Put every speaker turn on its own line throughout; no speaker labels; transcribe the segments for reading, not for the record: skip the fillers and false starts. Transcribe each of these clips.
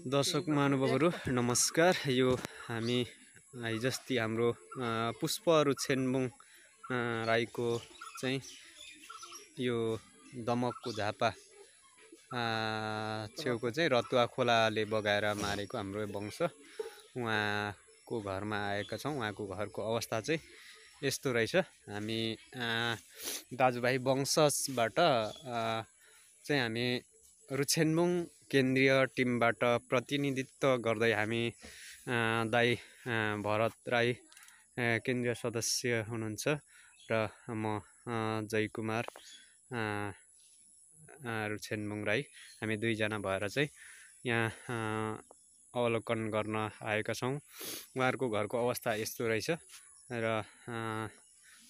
दर्शक महानुभावहरू नमस्कार। यो हामी हिजोस्ति हाम्रो पुष्पहरू छेनबुङ राईको चाहिँ यो दमकको झापा छेउको चाहिँ रतुवा खोलाले बगाएर मारेको हाम्रो वंश उहाँको घरमा आएका छौँ। उहाँको घरको अवस्था चाहिँ यस्तो रहेछ। हामी दाजुभाइ वंशजबाट चाहिँ हामी रुछेनबुङ केन्द्रीय टिमबाट प्रतिनिधित्व गर्दै हामी दाइ भरत राई केन्द्रीय सदस्य हुनुहुन्छ र म जय कुमार रुछेनबुङ राई, हामी दुईजना भएर चाहिँ यहाँ अवलोकन गर्न आएका छौँ। उहाँहरूको घरको अवस्था यस्तो रहेछ र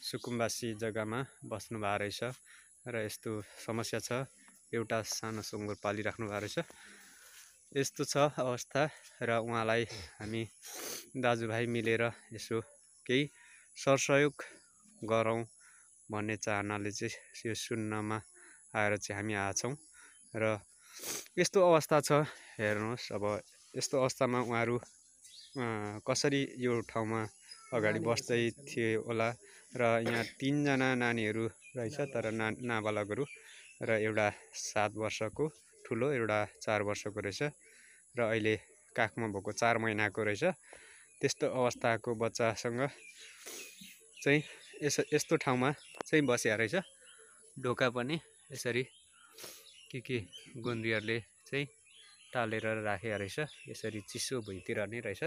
सुकुम्बासी जग्गामा बस्नु भएको रहेछ र यस्तो समस्या छ। एउटा सानो सुँगुर पालिराख्नु भएको रहेछ। यस्तो छ अवस्था र उहाँलाई हामी दाजुभाइ मिलेर यसो केही सरसहयोग गरौँ भन्ने चाहनाले चाहिँ यो सुन्नमा आएर चाहिँ हामी आएछौँ र यस्तो अवस्था छ। हेर्नुहोस्, अब यस्तो अवस्थामा उहाँहरू कसरी यो ठाउँमा अगाडि बस्दै थिए होला र यहाँ 3 जना नानीहरू रहेछ, तर नाबालकहरू र एउटा 7 वर्षको ठुलो, एउटा 4 वर्षको रहेछ र अहिले काखमा भएको 4 महिनाको रहेछ। त्यस्तो अवस्थाको बच्चासँग चाहिँ यस्तो ठाउँमा चाहिँ बसेको रहेछ। ढोका पनि यसरी के गुन्द्रीहरूले चाहिँ टालेर राखेको रहेछ। यसरी चिसो भइरहने रहेछ।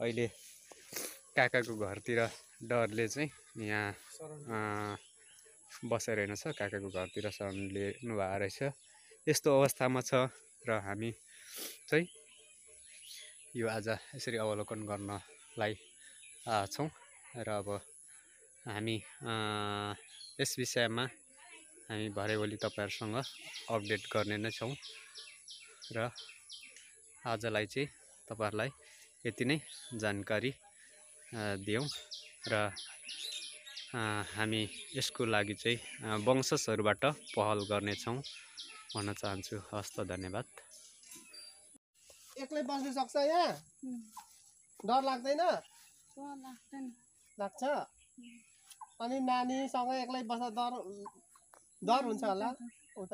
अहिले काकाको घरतिर डरले चाहिँ यहाँ बसेर रहेछ। काकाको घरतिर शरण लिनु भएको रहेछ। यस्तो अवस्थामा छ र हामी चाहिँ यो आज यसरी अवलोकन गर्नलाई छौँ र अब हामी यस विषयमा हामी भरेभोलि तपाईहरुसँग अपडेट गर्ने नै छौँ र आजलाई चाहिँ तपाईहरुलाई यति नै जानकारी दियौँ र हामी यसको लागि चाहिँ वंशजहरूबाट पहल गर्नेछौँ भन्न चाहन्छु। हस्त, धन्यवाद।
एक्लै बस्न सक्छ यहाँ? डर लाग्दैन? लाग्छ। अनि नानीसँग एक्लै बस्दा डर हुन्छ होला?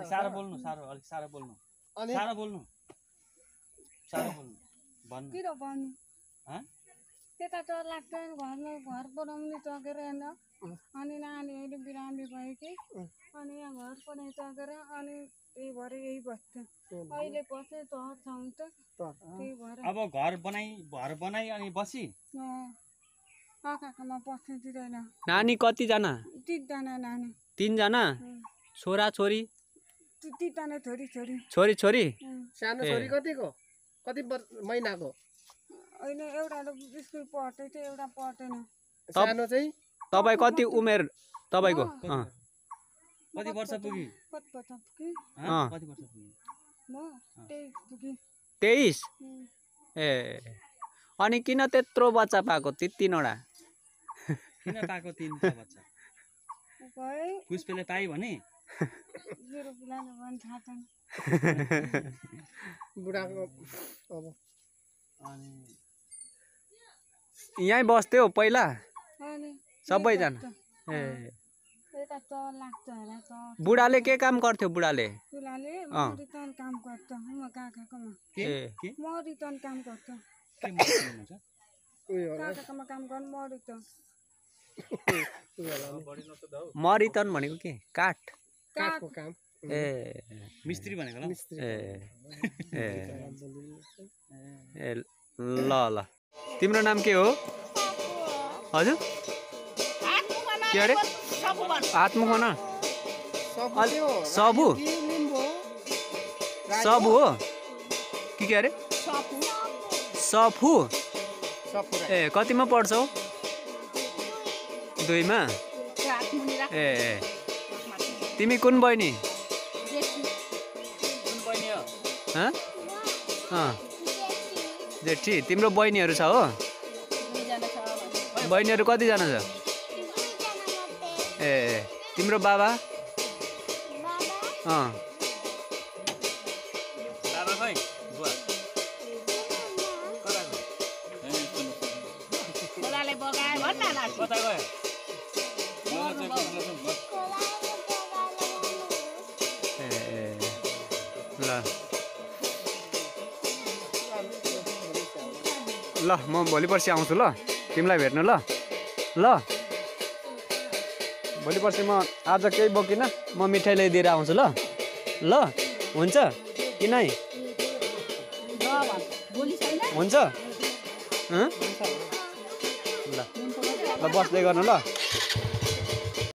सारो बोल्नु, अलिक सारो बोल्नु।
अनि
सारो बोल्नु भन्नु।
किन भन्नु? त्यता डर लाग्दैन, घर बनाउने टकेर होइन। अनि नानीहरू बिरामी भयो कि अनि यहाँ घर पनि टकेर अनि त्यही भएर यही बस्छ। अहिले बसे डर छ त त्यही भएर।
अब घर बनाई अनि बसी
काकामा बस्नु दिँदैन।
नानी कतिजना?
3 जना नानी।
3 जना? छोरा छोरी?
3 जना छोरी छोरी।
छोरी छोरी?
सानो छोरी कतिको? कति महिनाको?
अहिले एउटा स्कुल पढ्दै थियो, एउटा पढ्दैन।
सानो चाहिँ?
तपाईँ कति उमेर तपाईको?
कति वर्ष पुगी?
कति वर्ष पुगी?
कति वर्ष पुगी?
म 23 पुगी।
23? ए, अनि किन त्यत्रो बच्चा पाएको? 3वटा?
किन पाएको 3टा बच्चा?
भए
पुष्पले पाइ भने?
मेरो बुढाले भन्छ थाहा छैन।
बुढाको अब
अनि
यहीँ बस्थ्यो पहिला
अनि
सबैजना? ए,
यता चर लाग्छ होला चर।
बुढाले के काम गर्थ्यो? बुढाले
बुढाले मरितन काम गर्छ। म काकाकोमा
के
मरितन काम गर्छ।
हुन्छ?
उयो
काकाकोमा काम गर्नु मरितन।
मरितन भनेको के? काठ?
काठको काम।
ए,
मिस्त्री भनेको ल?
ए ल। तिम्रो नाम के हो? हजुर के अरे? आत्मखना? सबु? सबु हो के अरे? सफु? ए, कतिमा पढ्छौ? 2मा? ए, तिमी कुन बहिनी? जेठी। तिम्रो बहिनीहरू छ हो? बहिनीहरू कतिजना छ? ए, तिम्रो बाबा?
बाबा खै? बुवा? कता गयो
ए ल ल म भोलि पर्सि आउँछु ल तिमीलाई भेट्नु ल ल भोलि पर्सि म आज केही बोकिनँ म मिठाई ल्याइदिएर आउँछु ल ल हुन्छ कि नै हुन्छ ल ल बस्दै गर्नु ल